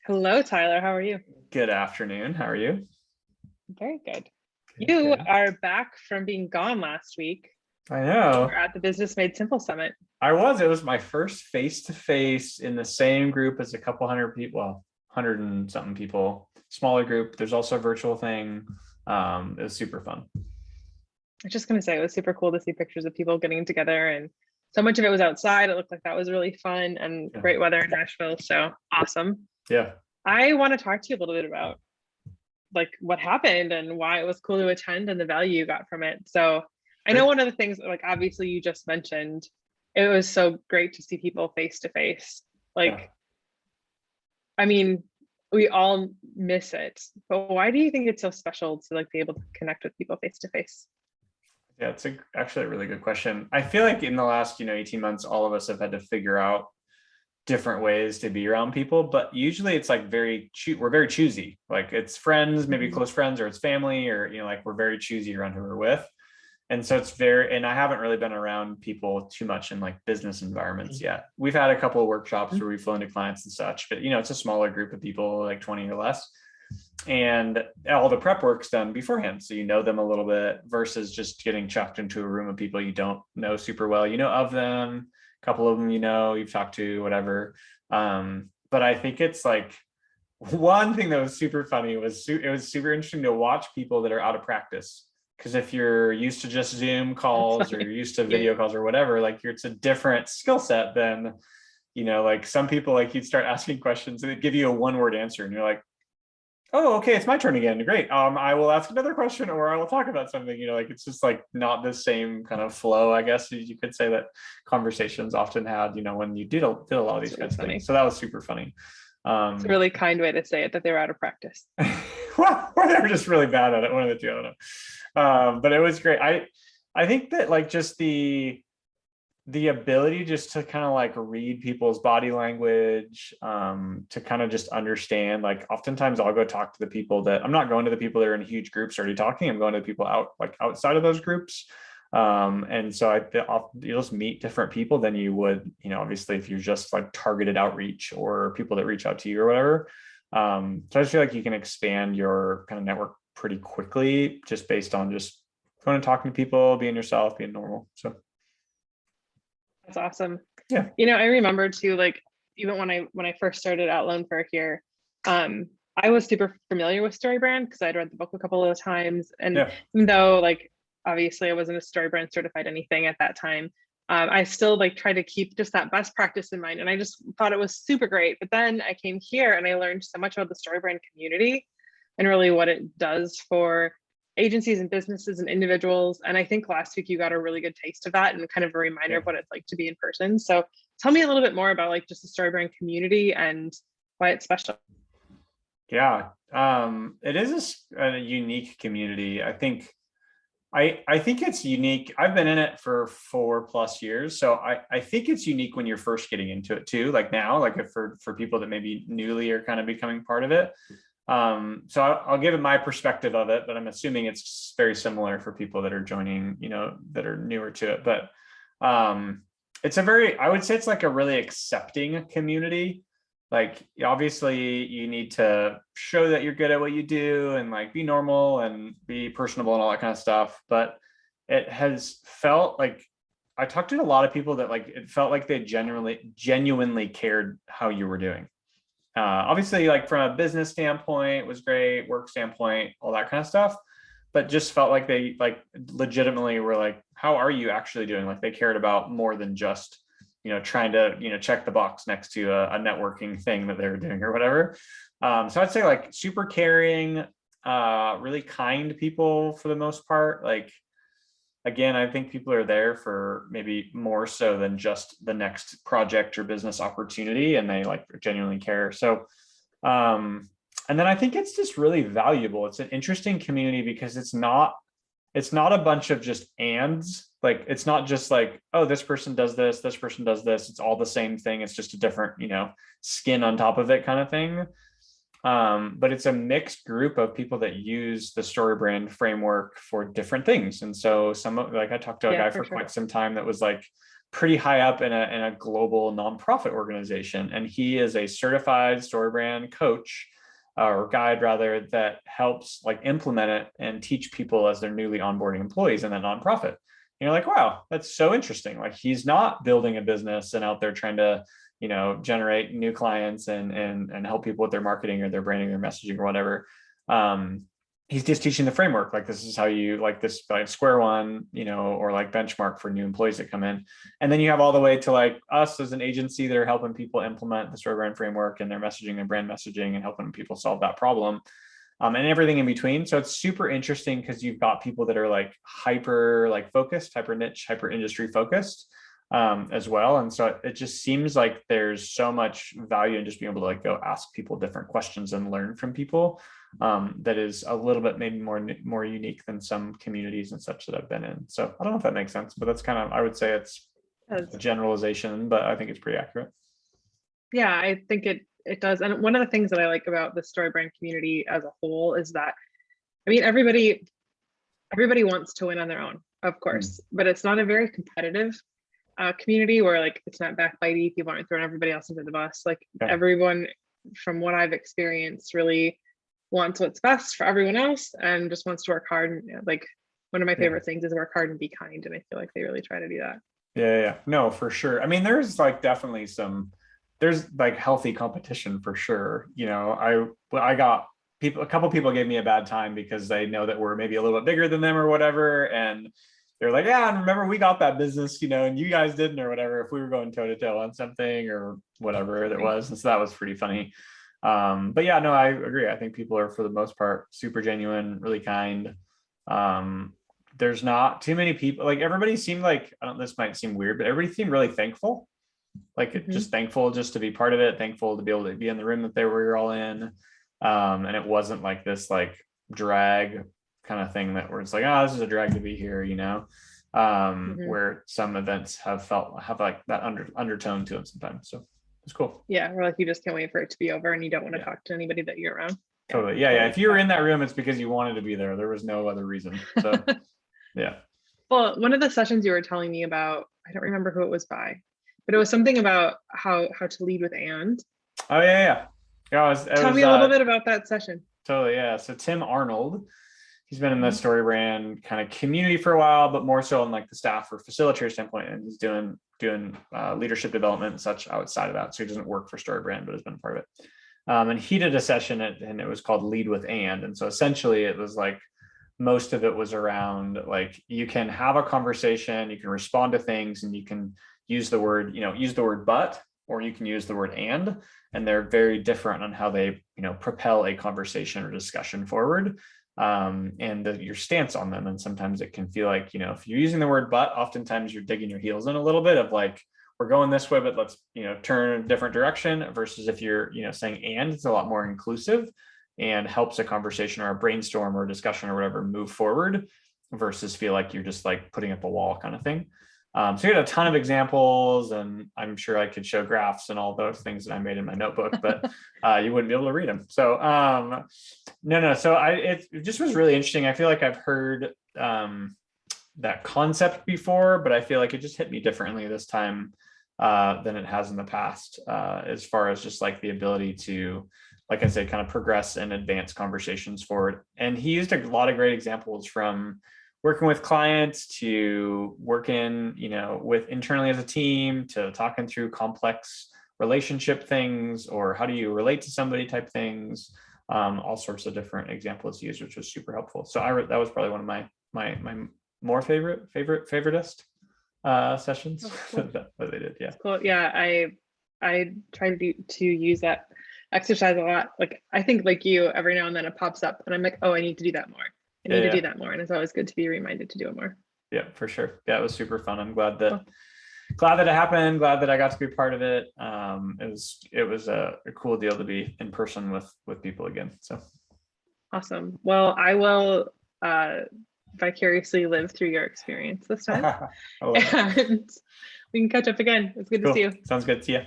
Hello, Tyler. How are you? Good afternoon. How are you? Very good. Good, You good. are back from being gone last week. I You were know. at the Business Made Simple Summit. It was my first face-to-face in the same group as a couple hundred people, well, 100 and something people, smaller group. There's also a virtual thing. It was super fun. I was just going to say it was super cool to see pictures of people getting together, and so much of it was outside. It looked like that was really fun and Yeah. great weather in Nashville. So awesome. Yeah. I want to talk to you a little bit about like what happened and why it was cool to attend and the value you got from it. So I know Sure. one of the things, like obviously you just mentioned, it was so great to see people face to face. Yeah. Like, I mean, we all miss it, but why do you think it's so special to like be able to connect with people face to face? Yeah, it's actually a really good question. I feel like in the last, 18 months, all of us have had to figure out different ways to be around people, but usually it's like we're very choosy. Like it's friends, maybe Mhm. close friends, or it's family, or like we're very choosy around who we're with. And so it's very, and I haven't really been around people too much in like business environments yet. We've had a couple of workshops where we've flown to clients and such, but it's a smaller group of people, like 20 or less. And all the prep work's done beforehand. So you know them a little bit versus just getting chucked into a room of people you don't know super well. You know of them, a couple of them you've talked to, whatever. But I think it's like one thing that was super funny was it was super interesting to watch people that are out of practice. Because if you're used to just Zoom That's calls or funny. you're used to Yeah, video calls or whatever, like it's a different skill set than, like some people, like you'd start asking questions and they'd give you a one-word answer and you're like, oh, okay, it's my turn again. Great. I will ask another question or I will talk about something, like it's just like not the same kind of flow, I guess you could say that conversations often had, when you did a lot of that's these really kinds of things. funny. So that was super funny. It's a Um, really kind way to say it that they were out of practice. well, or they were just really bad at it, one of the two, I don't know. But it was great. I think that like just the ability just to kind of like read people's body language, to kind of just understand, like oftentimes I'll go talk to the people that I'm not going to the people that are in huge groups already talking. I'm going to the people outside of those groups. And so you'll just meet different people than you would, obviously if you're just like targeted outreach or people that reach out to you or whatever. So I just feel like you can expand your kind of network pretty quickly just based on just going and talking to people, being yourself, being normal. So That's awesome. yeah. I remember too, like even when I first started at Lone Fir here, um, I was super familiar with StoryBrand because I'd read the book a couple of times. And Yeah. even though like obviously I wasn't a StoryBrand certified anything at that time, I still like try to keep just that best practice in mind. And I just thought it was super great. But then I came here and I learned so much about the StoryBrand community and really what it does for agencies and businesses and individuals. And I think last week you got a really good taste of that and kind of a reminder Yeah. of what it's like to be in person. So tell me a little bit more about like just the StoryBrand community and why it's special. Yeah. It is a unique community. I think it's unique. I've been in it for 4+ years. So I think it's unique when you're first getting into it too, like now, like if for people that maybe newly are kind of becoming part of it. So I'll give it my perspective of it, but I'm assuming it's very similar for people that are joining, that are newer to it. But it's I would say it's like a really accepting community. Like obviously you need to show that you're good at what you do and like be normal and be personable and all that kind of stuff. But it has felt like I talked to a lot of people that like it felt like they genuinely cared how you were doing. Obviously, like from a business standpoint, was great, work standpoint, all that kind of stuff. But just felt like they like legitimately were like, how are you actually doing? Like they cared about more than just, trying to, check the box next to a networking thing that they were doing or whatever. So I'd say like super caring, really kind people for the most part. Like again, I think people are there for maybe more so than just the next project or business opportunity, and they like genuinely care. So, and then I think it's just really valuable. It's an interesting community because it's not a bunch of just ands. Like it's not just like, oh, this person does this person does this. It's all the same thing. It's just a different, skin on top of it kind of thing. But it's a mixed group of people that use the StoryBrand framework for different things. And so like I talked to a Yeah, guy for for sure. quite some time that was like pretty high up in a global nonprofit organization. And he is a certified StoryBrand coach, or guide rather, that helps like implement it and teach people as they're newly onboarding employees in that nonprofit. And you're like, wow, that's so interesting. Like, he's not building a business and out there trying to, generate new clients and help people with their marketing or their branding, their messaging or whatever. He's just teaching the framework. Like, this is how you, like, this like square one, or like benchmark for new employees that come in. And then you have all the way to like us as an agency that are helping people implement the StoryBrand framework and their messaging and brand messaging and helping people solve that problem, and everything in between. So it's super interesting because you've got people that are like hyper like focused, hyper niche, hyper industry focused, as well. And so it just seems like there's so much value in just being able to like go ask people different questions and learn from people, that is a little bit maybe more unique than some communities and such that I've been in. So I don't know if that makes sense, but that's kind of, I would say it's a generalization, but I think it's pretty accurate. Yeah, I think it does. And one of the things that I like about the StoryBrand community as a whole is that, I mean, everybody wants to win on their own, of course, but it's not a very competitive community where like it's not backbiting, people aren't throwing everybody else under the bus. Like, everyone, from what I've experienced, really wants what's best for everyone else and just wants to work hard. And like, one of my favorite things is work hard and be kind. And I feel like they really try to do that. Yeah. No, for sure. I mean, there's like definitely there's like healthy competition for sure. I got a couple people gave me a bad time because they know that we're maybe a little bit bigger than them or whatever. And they're like, yeah, and remember we got that business, and you guys didn't, or whatever, if we were going toe to toe on something or whatever that was. And so that was pretty funny. But yeah, no, I agree. I think people are, for the most part, super genuine, really kind. There's not too many people, like, everybody seemed like, this might seem weird, but everybody seemed really thankful. Like, just thankful just to be part of it, thankful to be able to be in the room that they were all in. And it wasn't like this like drag kind of thing that where it's like, oh, this is a drag to be here, where some events have like that undertone to them sometimes. So it's cool. Yeah, or like you just can't wait for it to be over and you don't want to talk to anybody that you're around. Totally. Yeah. If you were in that room, it's because you wanted to be there. There was no other reason. So yeah. Well, one of the sessions you were telling me about, I don't remember who it was by, but it was something about how to lead with and. Oh yeah. Tell me a little bit about that session. Totally. Yeah. So Tim Arnold, he's been in the StoryBrand kind of community for a while, but more so on like the staff or facilitator standpoint. And he's doing leadership development and such outside of that. So he doesn't work for StoryBrand, but has been part of it. And he did a session and it was called Lead with And so essentially it was like, most of it was around like, you can have a conversation, you can respond to things, and you can use the word, but, or you can use the word and they're very different on how they, propel a conversation or discussion forward. And your stance on them. And sometimes it can feel like, if you're using the word but, oftentimes you're digging your heels in a little bit of like, we're going this way, but let's, turn a different direction, versus if you're, saying and, it's a lot more inclusive and helps a conversation or a brainstorm or a discussion or whatever move forward, versus feel like you're just like putting up a wall kind of thing. So you had a ton of examples, and I'm sure I could show graphs and all those things that I made in my notebook, but you wouldn't be able to read them. So no. So it just was really interesting. I feel like I've heard that concept before, but I feel like it just hit me differently this time than it has in the past, as far as just like the ability to, like I said, kind of progress and advance conversations forward. And he used a lot of great examples, from working with clients to working, with internally as a team, to talking through complex relationship things, or how do you relate to somebody type things, all sorts of different examples used, which was super helpful. So that was probably one of my more favoritist sessions that they did. Yeah. Cool. Yeah. I try to use that exercise a lot. Like, I think like you, every now and then it pops up and I'm like, oh, I need to do that more. I need to do that more. And it's always good to be reminded to do it more. Yeah, for sure. Yeah, it was super fun. I'm glad that it happened. Glad that I got to be part of it. It was a cool deal to be in person with people again. So awesome. Well, I will vicariously live through your experience this time. And we can catch up again. It's good to see you. Sounds good. See ya.